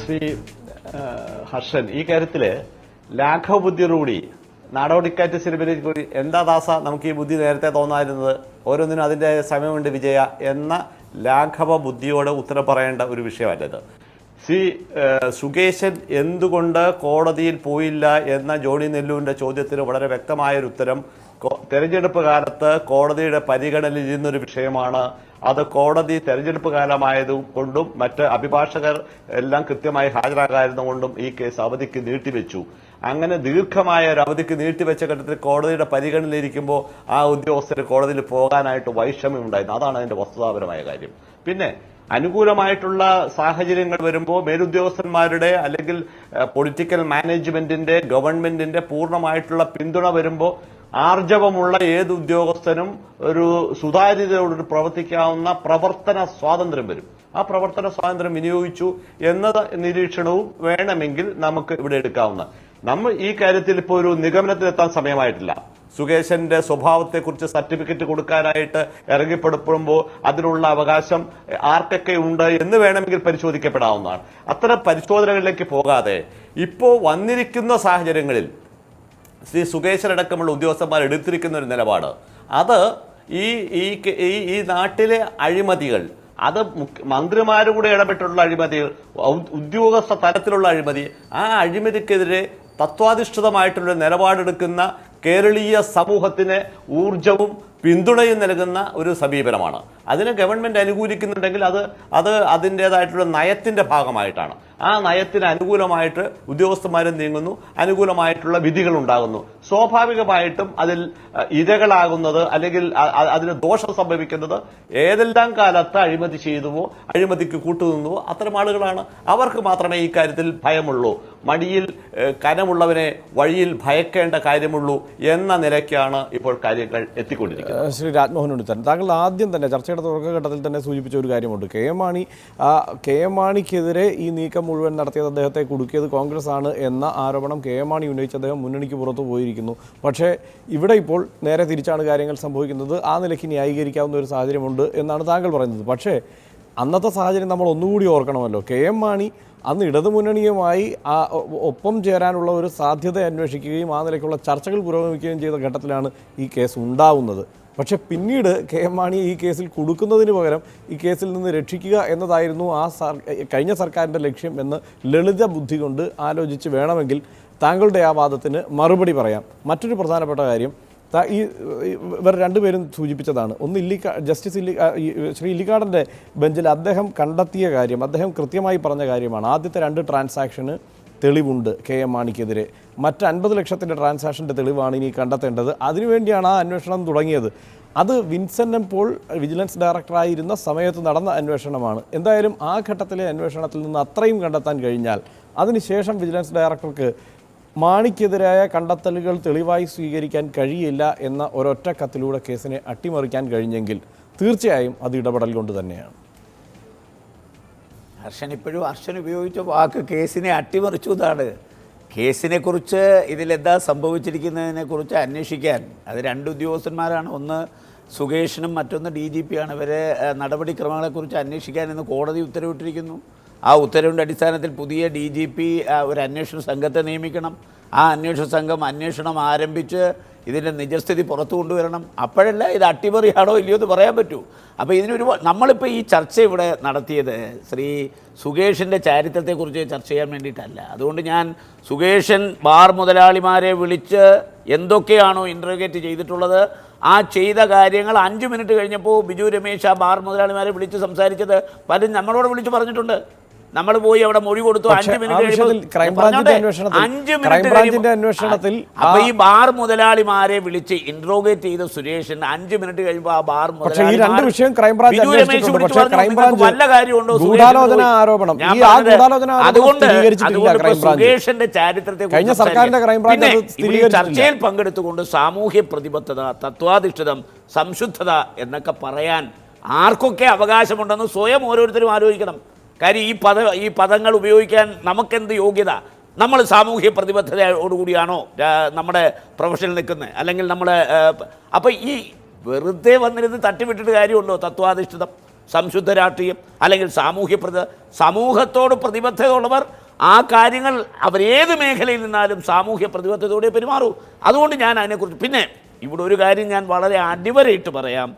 ശ്രീ ഹർഷൻ, ഈ കാര്യത്തില് ലാഘവബുദ്ധിയോടുകൂടി നാടോടിക്കാറ്റ് സിനിമയിൽ കൂടി എന്താ ദാസ നമുക്ക് ഈ ബുദ്ധി നേരത്തെ തോന്നായിരുന്നത്, ഓരോന്നിനും അതിൻ്റെ സമയമുണ്ട് വിജയ എന്ന ലാഘവ ബുദ്ധിയോട് ഉത്തരം പറയേണ്ട ഒരു വിഷയമല്ലത്. ശ്രീ സുകേശൻ എന്തുകൊണ്ട് കോടതിയിൽ പോയില്ല എന്ന ജോണി നെല്ലൂരിന്റെ ചോദ്യത്തിന് വളരെ വ്യക്തമായൊരു ഉത്തരം തെരഞ്ഞെടുപ്പ് കാലത്ത് കോടതിയുടെ പരിഗണനയിൽ ഇരുന്നൊരു വിഷയമാണ്. അത് കോടതി തെരഞ്ഞെടുപ്പ് കാലമായതുകൊണ്ടും മറ്റ് അഭിഭാഷകർ എല്ലാം കൃത്യമായി ഹാജരാകാതിരുന്നുകൊണ്ടും ഈ കേസ് അവധിക്ക് നീട്ടിവെച്ചു. അങ്ങനെ ദീർഘമായ ഒരു അവധിക്ക് നീട്ടിവെച്ച ഘട്ടത്തിൽ കോടതിയുടെ പരിഗണനയിലിരിക്കുമ്പോൾ ആ ഉദ്യോഗസ്ഥർ കോടതിയിൽ പോകാനായിട്ട് വൈഷമ്യം ഉണ്ടായിരുന്നു. അതാണ് അതിന്റെ വസ്തുതാപരമായ കാര്യം. പിന്നെ അനുകൂലമായിട്ടുള്ള സാഹചര്യങ്ങൾ വരുമ്പോൾ മേലുദ്യോഗസ്ഥന്മാരുടെ അല്ലെങ്കിൽ പൊളിറ്റിക്കൽ മാനേജ്മെന്റിന്റെ ഗവൺമെന്റിന്റെ പൂർണ്ണമായിട്ടുള്ള പിന്തുണ വരുമ്പോൾ ആർജവമുള്ള ഏത് ഉദ്യോഗസ്ഥനും ഒരു സുതാര്യതയോട് പ്രവർത്തിക്കാവുന്ന പ്രവർത്തന സ്വാതന്ത്ര്യം വരും. ആ പ്രവർത്തന സ്വാതന്ത്ര്യം വിനിയോഗിച്ചു എന്ന നിരീക്ഷണവും വേണമെങ്കിൽ നമുക്ക് ഇവിടെ എടുക്കാവുന്ന. നമ്മൾ ഈ കാര്യത്തിൽ ഇപ്പോൾ ഒരു നിഗമനത്തിലെത്താൻ സമയമായിട്ടില്ല. സുകേശന്റെ സ്വഭാവത്തെക്കുറിച്ച് സർട്ടിഫിക്കറ്റ് കൊടുക്കാനായിട്ട് ഇറങ്ങിപ്പെടുമ്പോൾ അതിനുള്ള അവകാശം ആർക്കൊക്കെ ഉണ്ട് എന്ന് വേണമെങ്കിൽ പരിശോധിക്കപ്പെടാവുന്നതാണ്. അത്തരം പരിശോധനകളിലേക്ക് പോകാതെ ഇപ്പോൾ വന്നിരിക്കുന്ന സാഹചര്യങ്ങളിൽ ശ്രീ സുകേശനടക്കമുള്ള ഉദ്യോഗസ്ഥന്മാർ എടുത്തിരിക്കുന്ന ഒരു നിലപാട്, അത് ഈ നാട്ടിലെ അഴിമതികൾ, അത് മന്ത്രിമാരും കൂടെ ഇടപെട്ടുള്ള അഴിമതികൾ, ഉദ്യോഗസ്ഥ തലത്തിലുള്ള അഴിമതി, ആ അഴിമതിക്കെതിരെ തത്വാധിഷ്ഠിതമായിട്ടുള്ള നിലപാടെടുക്കുന്ന കേരളീയ സമൂഹത്തിന് ഊർജവും പിന്തുണയും നൽകുന്ന ഒരു സമീപനമാണ്. അതിനെ ഗവൺമെന്റ് അനുകൂലിക്കുന്നുണ്ടെങ്കിൽ അത് അതിൻ്റെതായിട്ടുള്ള നയത്തിന്റെ ഭാഗമായിട്ടാണ്. ആ നയത്തിന് അനുകൂലമായിട്ട് ഉദ്യോഗസ്ഥന്മാരും നീങ്ങുന്നു, അനുകൂലമായിട്ടുള്ള വിധികൾ ഉണ്ടാകുന്നു. സ്വാഭാവികമായിട്ടും അതിൽ ഇരകളാകുന്നത് അല്ലെങ്കിൽ അതിന് ദോഷം സംഭവിക്കുന്നത് ഏതെല്ലാം കാലത്ത് അഴിമതി ചെയ്തുവോ അഴിമതിക്ക് കൂട്ടുനിന്നുവോ അത്തരം ആളുകളാണ്. അവർക്ക് മാത്രമേ ഈ കാര്യത്തിൽ ഭയമുള്ളൂ. മടിയിൽ കനമുള്ളവനെ വഴിയിൽ ഭയക്കേണ്ട കാര്യമുള്ളൂ എന്ന നിലയ്ക്കാണ് ഇപ്പോൾ കാര്യങ്ങൾ എത്തിക്കൊണ്ടിരിക്കുന്നത്. ശ്രീ രാജ്മോഹൻ ഉണ്ണിത്താൻ, താങ്കൾ ആദ്യം തന്നെ ചർച്ചയുടെ തുടക്കഘട്ടത്തിൽ തന്നെ സൂചിപ്പിച്ച ഒരു കാര്യമുണ്ട്. കെ എം മാണിക്കെതിരെ ഈ നീക്കം മുഴുവൻ നടത്തിയത്, അദ്ദേഹത്തെ കുടുക്കിയത് കോൺഗ്രസ് ആണ് എന്ന ആരോപണം കെ എം മാണി ഉന്നയിച്ച് അദ്ദേഹം മുന്നണിക്ക് പുറത്തു പോയിരിക്കുന്നു. പക്ഷേ ഇവിടെ ഇപ്പോൾ നേരെ തിരിച്ചാണ് കാര്യങ്ങൾ സംഭവിക്കുന്നത്. ആ നിലയ്ക്ക് ന്യായീകരിക്കാവുന്ന ഒരു സാഹചര്യമുണ്ട് എന്നാണ് താങ്കൾ പറയുന്നത്. പക്ഷേ അന്നത്തെ സാഹചര്യം നമ്മൾ ഒന്നുകൂടി ഓർക്കണമല്ലോ. കെ എം മാണി അന്ന് ഇടതുമുന്നണിയുമായി ഒപ്പം ചേരാനുള്ള ഒരു സാധ്യത അന്വേഷിക്കുകയും ആ നിലയ്ക്കുള്ള ചർച്ചകൾ പുരോഗമിക്കുകയും ചെയ്ത ഘട്ടത്തിലാണ് ഈ കേസ് ഉണ്ടാവുന്നത്. പക്ഷെ പിന്നീട് കെ എം മാണിയെ ഈ കേസിൽ കൊടുക്കുന്നതിന് പകരം ഈ കേസിൽ നിന്ന് രക്ഷിക്കുക എന്നതായിരുന്നു കഴിഞ്ഞ സർക്കാരിൻ്റെ ലക്ഷ്യം എന്ന് ലളിത ബുദ്ധി കൊണ്ട് ആലോചിച്ച് വേണമെങ്കിൽ താങ്കളുടെ ആ വാദത്തിന് മറുപടി പറയാം. മറ്റൊരു പ്രധാനപ്പെട്ട കാര്യം ഇവർ രണ്ടുപേരും സൂചിപ്പിച്ചതാണ്. ഒന്ന് ജസ്റ്റിസ് ശ്രീ ഇല്ലിക്കാടൻ്റെ ബെഞ്ചിൽ അദ്ദേഹം കണ്ടെത്തിയ കാര്യം, അദ്ദേഹം കൃത്യമായി പറഞ്ഞ കാര്യമാണ്. ആദ്യത്തെ 2 ട്രാൻസാക്ഷന് തെളിവുണ്ട് കെ എം മാണിക്കെതിരെ. മറ്റ് 50 ലക്ഷത്തിൻ്റെ ട്രാൻസാക്ഷൻ്റെ തെളിവാണ് ഇനി കണ്ടെത്തേണ്ടത്. അതിനുവേണ്ടിയാണ് ആ അന്വേഷണം തുടങ്ങിയത്. അത് വിൻസെൻ്റ് എം പോൾ വിജിലൻസ് ഡയറക്ടറായിരുന്ന സമയത്ത് നടന്ന അന്വേഷണമാണ്. എന്തായാലും ആ ഘട്ടത്തിലെ അന്വേഷണത്തിൽ നിന്ന് അത്രയും കണ്ടെത്താൻ കഴിഞ്ഞാൽ അതിനുശേഷം വിജിലൻസ് ഡയറക്ടർക്ക് മാണിക്കെതിരായ കണ്ടെത്തലുകൾ തെളിവായി സ്വീകരിക്കാൻ കഴിയില്ല എന്ന ഒരൊറ്റ കത്തിലൂടെ കേസിനെ അട്ടിമറിക്കാൻ കഴിഞ്ഞെങ്കിൽ തീർച്ചയായും അത് ഇടപെടൽ കൊണ്ട് തന്നെയാണ്. ഹർഷൻ ഉപയോഗിച്ച വാക്ക് കേസിനെ അട്ടിമറിച്ചു എന്നാണ്. കേസിനെക്കുറിച്ച് ഇതിലെന്താ സംഭവിച്ചിരിക്കുന്നതിനെക്കുറിച്ച് അന്വേഷിക്കാൻ അത് 2 ഉദ്യോഗസ്ഥന്മാരാണ്. ഒന്ന് സുകേഷിനും മറ്റൊന്ന് DGP ആണ്. ഇവരെ നടപടിക്രമങ്ങളെക്കുറിച്ച് അന്വേഷിക്കാൻ ഇന്ന് കോടതി ഉത്തരവിട്ടിരിക്കുന്നു. ആ ഉത്തരവിൻ്റെ അടിസ്ഥാനത്തിൽ പുതിയ DGP ഒരു അന്വേഷണ സംഘത്തെ നിയമിക്കണം. ആ അന്വേഷണ സംഘം അന്വേഷണം ആരംഭിച്ച് ഇതിൻ്റെ നിജസ്ഥിതി പുറത്തു കൊണ്ടുവരണം. അപ്പോഴല്ല ഇത് അട്ടിമറിയാണോ ഇല്ലയോ എന്ന് പറയാൻ പറ്റൂ. അപ്പോൾ നമ്മളിപ്പോൾ ഈ ചർച്ച ഇവിടെ നടത്തിയത് ശ്രീ സുകേഷിൻ്റെ ചാരിത്രത്തെക്കുറിച്ച് ചർച്ച ചെയ്യാൻ വേണ്ടിയിട്ടല്ല. അതുകൊണ്ട് ഞാൻ സുകേഷൻ ബാർ മുതലാളിമാരെ വിളിച്ച് എന്തൊക്കെയാണോ ഇൻട്രോഗേറ്റ് ചെയ്തിട്ടുള്ളത് ആ ചെയ്ത കാര്യങ്ങൾ 5 മിനിറ്റ് കഴിഞ്ഞപ്പോൾ ബിജു രമേശ് ആ ബാർ മുതലാളിമാരെ വിളിച്ച് സംസാരിച്ചത് പലരും നമ്മളോട് വിളിച്ച് പറഞ്ഞിട്ടുണ്ട്. നമ്മൾ പോയി അവിടെ മൊഴി കൊടുത്തു. 5 മിനിറ്റ് അന്വേഷണത്തിൽ അപ്പൊ ഈ ബാർ മുതലാളിമാരെ വിളിച്ച് ഇൻട്രോഗേറ്റ് ചെയ്ത സുരേഷൻ 5 മിനിറ്റ് കഴിയുമ്പോൾ ആ ബാർ വല്ല കാര്യമുണ്ടോ? അതുകൊണ്ട് സുരേഷിന്റെ ചാരിത്രത്തെ ചർച്ചയിൽ പങ്കെടുത്തുകൊണ്ട് സാമൂഹ്യ പ്രതിബദ്ധത, തത്വാധിഷ്ഠിതം, സംശുദ്ധത എന്നൊക്കെ പറയാൻ ആർക്കൊക്കെ അവകാശമുണ്ടെന്ന് സ്വയം ഓരോരുത്തരും ആലോചിക്കണം. കാര്യം ഈ പദങ്ങൾ ഉപയോഗിക്കാൻ നമുക്കെന്ത് യോഗ്യത? നമ്മൾ സാമൂഹ്യ പ്രതിബദ്ധതയോടുകൂടിയാണോ നമ്മുടെ പ്രൊഫഷനിൽ നിൽക്കുന്നത്? അല്ലെങ്കിൽ നമ്മൾ അപ്പോൾ ഈ വെറുതെ വന്നിരുന്ന് തട്ടിവിട്ടിട്ട് കാര്യമുണ്ടോ? തത്വാധിഷ്ഠിതം സംശുദ്ധ രാഷ്ട്രീയം അല്ലെങ്കിൽ സമൂഹത്തോട് പ്രതിബദ്ധതയുള്ളവർ ആ കാര്യങ്ങൾ അവരേത് മേഖലയിൽ നിന്നാലും സാമൂഹ്യ പ്രതിബദ്ധതയോടെ പെരുമാറൂ. അതുകൊണ്ട് ഞാൻ അതിനെക്കുറിച്ച് പിന്നെ ഇവിടെ ഒരു കാര്യം ഞാൻ വളരെ അടിവരയിട്ട് പറയാം.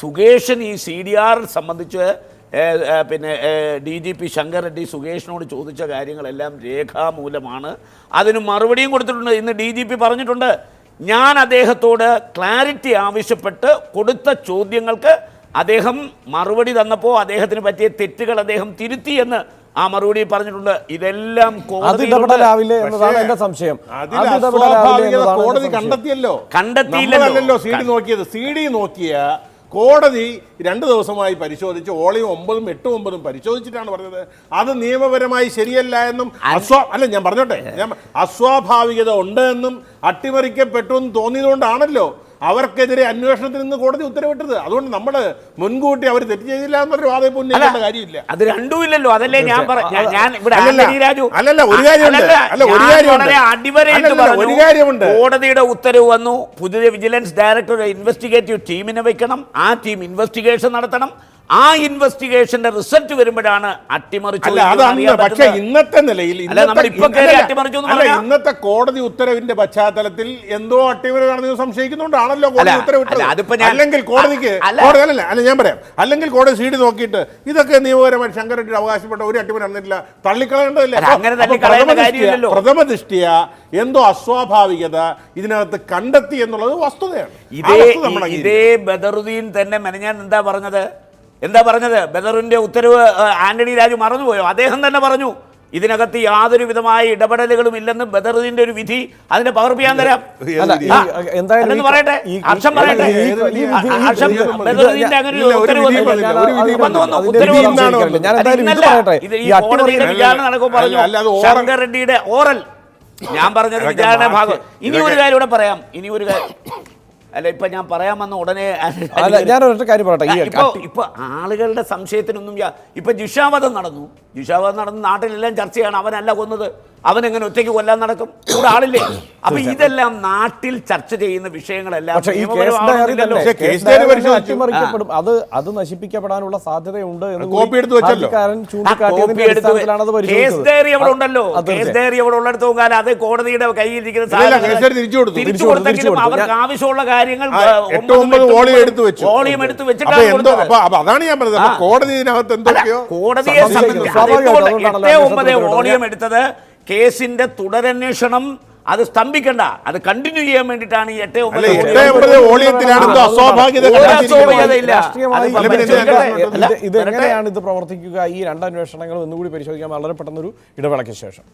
സുകേഷൻ ഈ CDR സംബന്ധിച്ച് പിന്നെ DGP ശങ്കർ റെഡ്ഡി സുകേഷിനോട് ചോദിച്ച കാര്യങ്ങളെല്ലാം രേഖാമൂലമാണ്. അതിന് മറുപടിയും കൊടുത്തിട്ടുണ്ട്. ഇന്ന് DGP പറഞ്ഞിട്ടുണ്ട്, ഞാൻ അദ്ദേഹത്തോട് ക്ലാരിറ്റി ആവശ്യപ്പെട്ട് കൊടുത്ത ചോദ്യങ്ങൾക്ക് അദ്ദേഹം മറുപടി തന്നപ്പോൾ അദ്ദേഹത്തിന് പറ്റിയ തെറ്റുകൾ അദ്ദേഹം തിരുത്തി എന്ന് ആ മറുപടി പറഞ്ഞിട്ടുണ്ട്. ഇതെല്ലാം ഇടപെടലാവില്ലേ എന്നതാണ് എന്റെ സംശയം. കോടതി കണ്ടെത്തിയല്ലോ, കണ്ടെത്തിയില്ലല്ലോ. CD നോക്കിയത്, CD നോക്കിയ കോടതി 2 ദിവസമായി പരിശോധിച്ച് ഓളിയും 9ഉം 8ഉം 9ഉം പരിശോധിച്ചിട്ടാണ് പറഞ്ഞത് അത് നിയമപരമായി ശരിയല്ല എന്നും അല്ല ഞാൻ പറഞ്ഞോട്ടെ, അസ്വാഭാവികത ഉണ്ട് എന്നും അട്ടിമറിക്കപ്പെട്ടു എന്ന് തോന്നിയതുകൊണ്ടാണല്ലോ അവർക്കെതിരെ അന്വേഷണത്തിൽ നിന്ന് കോടതി ഉത്തരവിട്ടത്. അതുകൊണ്ട് നമ്മൾ മുൻകൂട്ടി അവർ തെറ്റ് ചെയ്തില്ല എന്നൊരു വാദം ഉന്നയിക്കേണ്ട കാര്യമില്ല. അത് രണ്ടും ഇല്ലല്ലോ. അതല്ലേ ഞാൻ ഒരു കാര്യമുണ്ട്. കോടതിയുടെ ഉത്തരവ് വന്നു, പുതിയ വിജിലൻസ് ഡയറക്ടർ ഇൻവെസ്റ്റിഗേറ്റീവ് ടീമിനെ വെക്കണം, ആ ടീം ഇൻവെസ്റ്റിഗേഷൻ നടത്തണം. ആ ഇൻവെസ്റ്റിഗേഷന്റെ റിസൾട്ട് വരുമ്പോഴാണ് അട്ടിമറിച്ചു. പക്ഷേ ഇന്നത്തെ നിലയിൽ ഇന്നത്തെ കോടതി ഉത്തരവിന്റെ പശ്ചാത്തലത്തിൽ എന്തോ അട്ടിമറി നടന്നു സംശയിക്കുന്നുണ്ടാണല്ലോ കോടതി ഉത്തരവിട്ടത്. അല്ലെങ്കിൽ കോടതിക്ക് അല്ല ഞാൻ പറയാം, അല്ലെങ്കിൽ കോടതി CD നോക്കിയിട്ട് ഇതൊക്കെ നിയമപരമായി ശങ്കർ റെഡ്ഡി അവകാശപ്പെട്ട ഒരു അട്ടിമറി നടന്നിട്ടില്ല, തള്ളിക്കളയേണ്ടതില്ല. പ്രഥമ ദൃഷ്ടിയ എന്തോ അസ്വാഭാവികത ഇതിനകത്ത് കണ്ടെത്തി എന്നുള്ളത് വസ്തുതയാണ്. ഇതേ ബദറുദ്ദീൻ തന്നെ മെനഞ്ഞാൻ എന്താ പറഞ്ഞത്? ബദറിന്റെ ഉത്തരവ് ആന്റണി രാജു മറന്നുപോയോ? അദ്ദേഹം തന്നെ പറഞ്ഞു ഇതിനകത്ത് യാതൊരു വിധമായ ഇടപെടലുകളും ഇല്ലെന്ന്. ബദറുദ്ദീന്റെ ഒരു വിധി അതിന്റെ പകർപ്പ് ഞാൻ തരാം. പറയട്ടെ, ഹർഷം പറയട്ടെ. ബദറുദ്ദീന്റെ അങ്ങനെ ഒരു ഉത്തരവ് വിചാരണ നടക്കുമ്പോൾ പറഞ്ഞു ശങ്കർ റെഡ്ഡിയുടെ ഓറൽ. ഞാൻ പറഞ്ഞത് വിചാരണ ഭാഗം. ഇനി ഒരു കാര്യം ഇവിടെ പറയാം. അല്ല, ഇപ്പൊ ഞാൻ പറയാൻ വന്ന ഉടനെ ഞാൻ ഒരൊറ്റ കാര്യം പറയട്ടെ. ഇപ്പൊ ആളുകളുടെ സംശയത്തിനൊന്നും ഇപ്പൊ ജിഷാവധം നടന്നു. നാട്ടിലെല്ലാം ചർച്ചയാണ്. അവനല്ല കൊന്നത്, അവനെങ്ങനെ ഒറ്റയ്ക്ക് കൊല്ലാൻ നടക്കും? ഇവിടെ ആളില്ലേ? അപ്പൊ ഇതെല്ലാം നാട്ടിൽ ചർച്ച ചെയ്യുന്ന വിഷയങ്ങളെല്ലാം അട്ടിമറിക്കപ്പെടും. അത് നശിപ്പിക്കപ്പെടാനുള്ള സാധ്യതയുണ്ട് എന്ന് അത് കോടതിയുടെ കയ്യിലിരിക്കുന്ന തിരിച്ചു കൊടുത്തെങ്കിലും അവർക്ക് ആവശ്യമുള്ള കാര്യങ്ങൾ വോളിയം എടുത്ത് വെച്ചിട്ടാണ്. അതാണ് ഞാൻ പറഞ്ഞത്, കോടതിയിനകത്ത് എന്തൊക്കെയോ കോടതിയെ സംബന്ധിച്ച് 8-9 വോളിയം എടുത്തത് കേസിന്റെ തുടരന്വേഷണം അത് സ്തംഭിക്കണ്ട, അത് കണ്ടിന്യൂ ചെയ്യാൻ വേണ്ടിയിട്ടാണ് ഈ 8-9 ഇതെങ്ങനെയാണ് ഇത് പ്രവർത്തിക്കുക, ഈ 2 അന്വേഷണങ്ങൾ ഒന്നുകൂടി പരിശോധിക്കാൻ വളരെ പെട്ടെന്നൊരു ഇടവേളയ്ക്ക് ശേഷം.